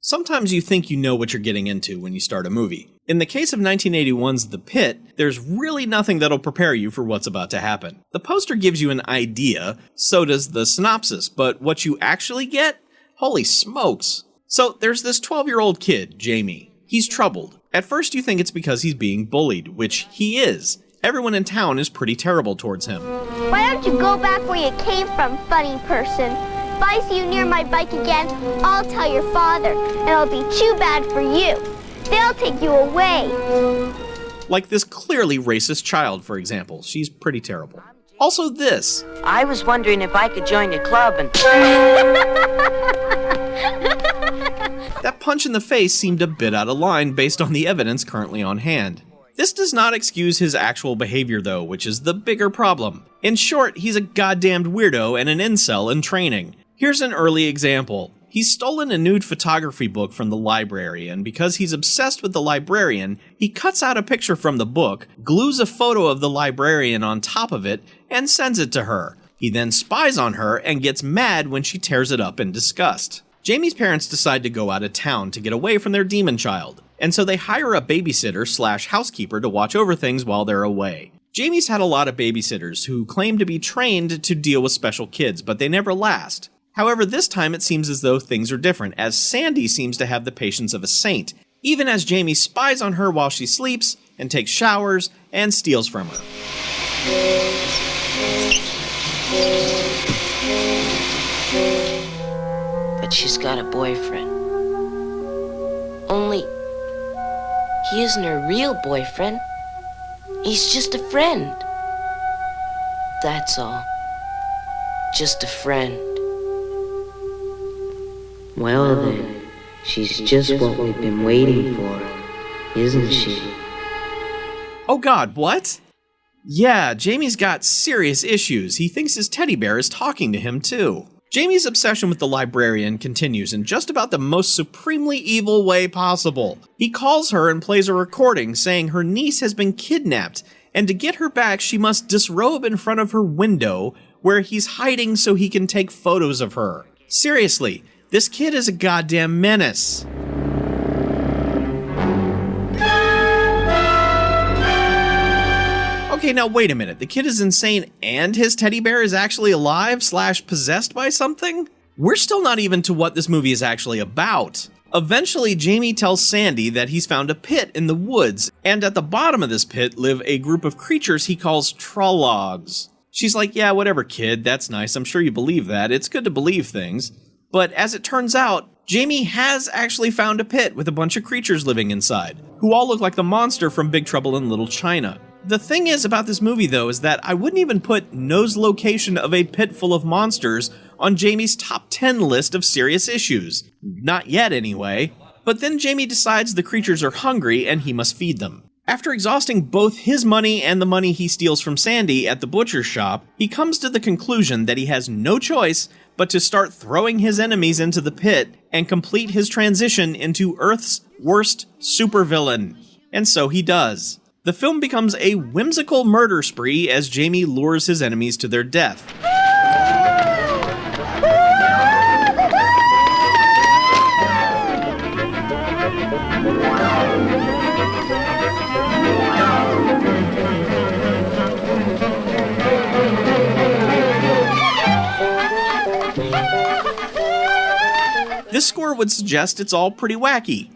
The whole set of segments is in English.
Sometimes you think you know what you're getting into when you start a movie. In the case of 1981's The Pit, there's really nothing that'll prepare you for what's about to happen. The poster gives you an idea, so does the synopsis, but what you actually get? Holy smokes. So there's this 12-year-old kid, Jamie. He's troubled. At first you think it's because he's being bullied, which he is. Everyone in town is pretty terrible towards him. Why don't you go back where you came from, funny person? If I see you near my bike again, I'll tell your father, and it'll be too bad for you. They'll take you away. Like this clearly racist child, for example. She's pretty terrible. Also this. I was wondering if I could join your club and... That punch in the face seemed a bit out of line based on the evidence currently on hand. This does not excuse his actual behavior though, which is the bigger problem. In short, he's a goddamned weirdo and an incel in training. Here's an early example. He's stolen a nude photography book from the library, and because he's obsessed with the librarian, he cuts out a picture from the book, glues a photo of the librarian on top of it, and sends it to her. He then spies on her and gets mad when she tears it up in disgust. Jamie's parents decide to go out of town to get away from their demon child, and so they hire a babysitter/housekeeper to watch over things while they're away. Jamie's had a lot of babysitters who claim to be trained to deal with special kids, but they never last. However, this time it seems as though things are different, as Sandy seems to have the patience of a saint, even as Jamie spies on her while she sleeps, and takes showers, and steals from her. But she's got a boyfriend. Only, he isn't her real boyfriend. He's just a friend. That's all. Just a friend. Well then, she's just what we've been waiting for, isn't she? Oh god, what? Yeah, Jamie's got serious issues. He thinks his teddy bear is talking to him too. Jamie's obsession with the librarian continues in just about the most supremely evil way possible. He calls her and plays a recording saying her niece has been kidnapped, and to get her back she must disrobe in front of her window where he's hiding so he can take photos of her. Seriously, this kid is a goddamn menace. Okay, now wait a minute. The kid is insane and his teddy bear is actually alive/possessed by something? We're still not even to what this movie is actually about. Eventually, Jamie tells Sandy that he's found a pit in the woods, and at the bottom of this pit live a group of creatures he calls Trollocs. She's like, yeah, whatever kid, that's nice, I'm sure you believe that, it's good to believe things. But as it turns out, Jamie has actually found a pit with a bunch of creatures living inside, who all look like the monster from Big Trouble in Little China. The thing is about this movie though is that I wouldn't even put No's location of a pit full of monsters on Jamie's top 10 list of serious issues. Not yet anyway. But then Jamie decides the creatures are hungry and he must feed them. After exhausting both his money and the money he steals from Sandy at the butcher's shop, he comes to the conclusion that he has no choice but to start throwing his enemies into the pit and complete his transition into Earth's worst supervillain. And so he does. The film becomes a whimsical murder spree as Jamie lures his enemies to their death. This score would suggest it's all pretty wacky.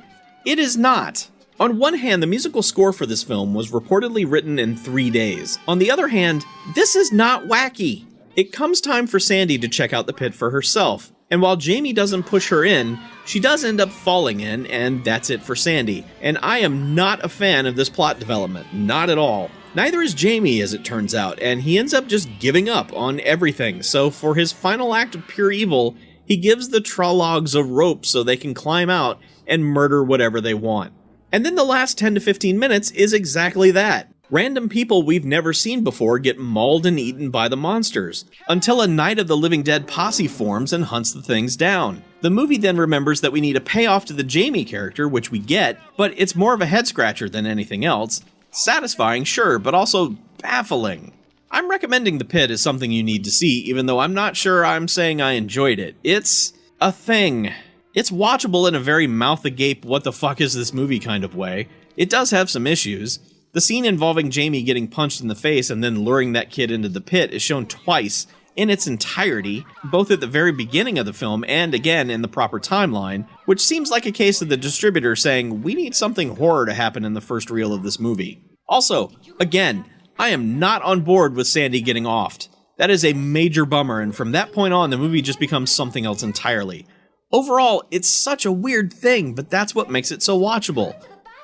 It is not. On one hand, the musical score for this film was reportedly written in 3 days. On the other hand, this is not wacky. It comes time for Sandy to check out the pit for herself, and while Jamie doesn't push her in, she does end up falling in, and that's it for Sandy. And I am not a fan of this plot development, not at all. Neither is Jamie, as it turns out, and he ends up just giving up on everything, so for his final act of pure evil, he gives the Trollocs a rope so they can climb out and murder whatever they want. And then the last 10 to 15 minutes is exactly that. Random people we've never seen before get mauled and eaten by the monsters, until a Night of the Living Dead posse forms and hunts the things down. The movie then remembers that we need a payoff to the Jamie character, which we get, but it's more of a head-scratcher than anything else. Satisfying, sure, but also baffling. I'm recommending The Pit as something you need to see, even though I'm not sure I'm saying I enjoyed it. It's a thing. It's watchable in a very mouth-agape, what the fuck is this movie kind of way. It does have some issues. The scene involving Jamie getting punched in the face and then luring that kid into the pit is shown twice in its entirety, both at the very beginning of the film and again in the proper timeline, which seems like a case of the distributor saying, we need something horror to happen in the first reel of this movie. Also, again, I am not on board with Sandy getting offed. That is a major bummer, and from that point on, the movie just becomes something else entirely. Overall, it's such a weird thing, but that's what makes it so watchable.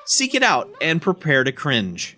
Seek it out and prepare to cringe.